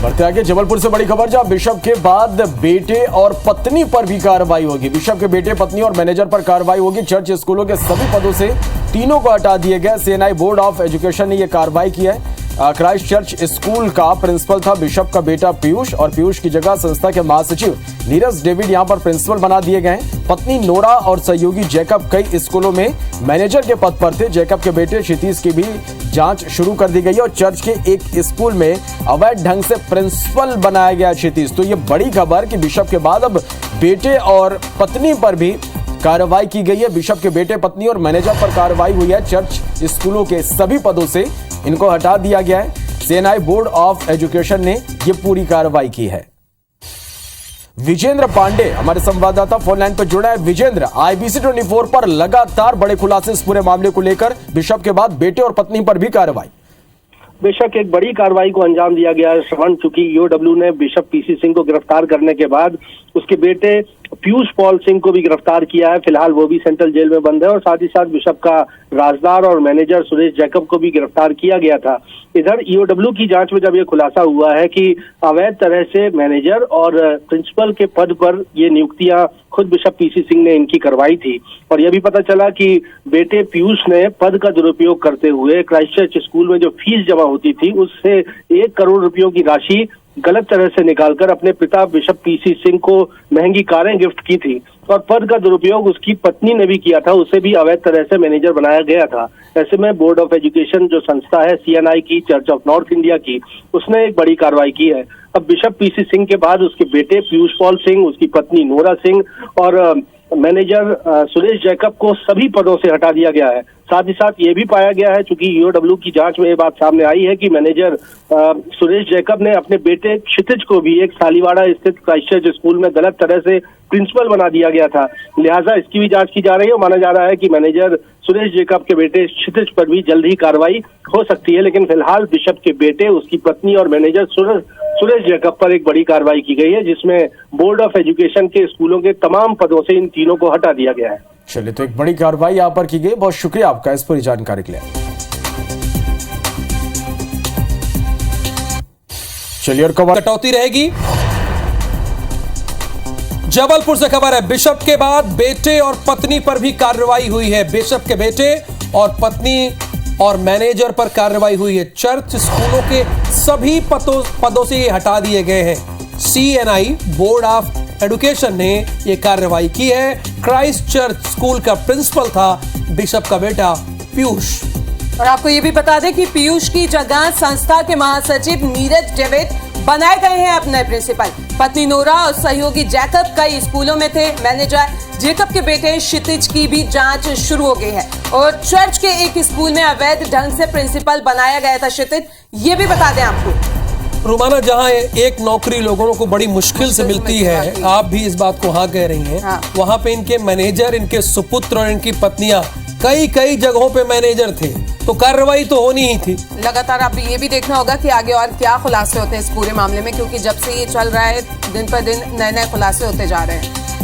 बढ़ते आगे जबलपुर से बड़ी खबर, जहां बिशप के बाद बेटे और पत्नी पर भी कार्रवाई होगी। बिशप के बेटे, पत्नी और मैनेजर पर कार्रवाई होगी। चर्च स्कूलों के सभी पदों से तीनों को हटा दिए गए। सीएनआई बोर्ड ऑफ एजुकेशन ने यह कार्रवाई की है। क्राइस्ट चर्च स्कूल का प्रिंसिपल था बिशप का बेटा पीयूष, और पीयूष की जगह संस्था के महासचिव नीरज डेविड यहां पर प्रिंसिपल बना दिए गए। पत्नी नोरा और सहयोगी जैकब कई स्कूलों में मैनेजर के पद पर थे। जैकब के बेटे क्षितिज की भी जांच शुरू कर दी गई है और चर्च के एक स्कूल में अवैध ढंग से प्रिंसिपल बनाया गया क्षितिज। तो ये बड़ी खबर कि बिशप के बाद अब बेटे और पत्नी पर भी कार्रवाई की गई है। बिशप के बेटे, पत्नी और मैनेजर पर कार्रवाई हुई है। चर्च स्कूलों के सभी पदों से इनको हटा दिया गया है। सीएनआई बोर्ड ऑफ एजुकेशन ने यह पूरी कार्रवाई की है। विजेंद्र पांडे हमारे संवाददाता फोन लाइन पर जुड़ा है। विजेंद्र, आईबीसी 24 पर लगातार बड़े खुलासे इस पूरे मामले को लेकर, बिशप के बाद बेटे और पत्नी पर भी कार्रवाई। बेशक एक बड़ी कार्रवाई को अंजाम दिया गया है श्रवण, चूंकि ईओडब्ल्यू ने बिशप पीसी सिंह को गिरफ्तार करने के बाद उसके बेटे पीयूष पॉल सिंह को भी गिरफ्तार किया है। फिलहाल वो भी सेंट्रल जेल में बंद है, और साथ ही साथ बिशप का राजदार और मैनेजर सुरेश जैकब को भी गिरफ्तार किया गया था। इधर ईओडब्ल्यू की जांच में जब ये खुलासा हुआ है कि अवैध तरह से मैनेजर और प्रिंसिपल के पद पर ये नियुक्तियां खुद बिशप पीसी सिंह ने इनकी करवाई थी, और यह भी पता चला कि बेटे पीयूष ने पद का दुरुपयोग करते हुए क्राइस्ट चर्च स्कूल में जो फीस जमा होती थी उससे 1 करोड़ रुपयों की राशि गलत तरह से निकालकर अपने पिता बिशप पीसी सिंह को महंगी कारें गिफ्ट की थी, और पद का दुरुपयोग उसकी पत्नी ने भी किया था। उसे भी अवैध तरह से मैनेजर बनाया गया था। ऐसे में बोर्ड ऑफ एजुकेशन जो संस्था है सीएनआई की, चर्च ऑफ नॉर्थ इंडिया की, उसने एक बड़ी कार्रवाई की है। अब बिशप पीसी सिंह के बाद उसके बेटे पीयूष पॉल सिंह, उसकी पत्नी नोरा सिंह और मैनेजर सुरेश जैकब को सभी पदों से हटा दिया गया है। साथ ही साथ ये भी पाया गया है, चूंकि ईओडब्ल्यू की जांच में ये बात सामने आई है कि मैनेजर सुरेश जैकब ने अपने बेटे क्षितिज को भी एक सालीवाड़ा स्थित क्राइस्टचर्च स्कूल में गलत तरह से प्रिंसिपल बना दिया गया था। लिहाजा इसकी भी जांच की जा रही है। माना जा रहा है कि मैनेजर सुरेश जैकब के बेटे क्षितिज पर भी जल्द ही कार्रवाई हो सकती है, लेकिन फिलहाल बिशप के बेटे, उसकी पत्नी और मैनेजर सुरेश जैकब पर एक बड़ी कार्रवाई की गई है, जिसमें बोर्ड ऑफ एजुकेशन के स्कूलों के तमाम पदों से इन तीनों को हटा दिया गया है। चलिए, तो एक बड़ी कार्रवाई यहाँ पर की गई। बहुत शुक्रिया आपका इस पूरी जानकारी के लिए। चलिए, और कटौती रहेगी। जबलपुर से खबर है, बिशप के बाद बेटे और पत्नी पर भी कार्रवाई हुई है। बिशप के बेटे और पत्नी और मैनेजर पर कार्रवाई हुई है। चर्च स्कूलों के सभी पदों से ये हटा दिए गए हैं। सीएनआई बोर्ड ऑफ एजुकेशन ने यह कार्रवाई की है। क्राइस्ट चर्च स्कूल का प्रिंसिपल था बिशप का बेटा पीयूष। और आपको ये भी बता दें कि पीयूष की जगह संस्था के महासचिव नीरज डेविड बनाए गए हैं अपने प्रिंसिपल। पत्नी नोरा और सहयोगी जैकब कई स्कूलों में थे मैनेजर। जैकब के बेटे क्षितिज की भी जांच शुरू हो गई है, और चर्च के एक स्कूल में अवैध ढंग से प्रिंसिपल बनाया गया था क्षितिज। ये भी बता दें आपको, रुमाना, जहां एक नौकरी लोगों को बड़ी मुश्किल से मिलती है, आप भी इस बात को हाँ कह रही हैं। हाँ। वहां पे इनके मैनेजर, इनके सुपुत्र और इनकी पत्नियां कई जगहों पे मैनेजर थे, तो कार्रवाई तो होनी ही थी। लगातार आप ये भी देखना होगा कि आगे और क्या खुलासे होते हैं इस पूरे मामले में, क्योंकि जब से ये चल रहा है दिन पर दिन नए खुलासे होते जा रहे हैं।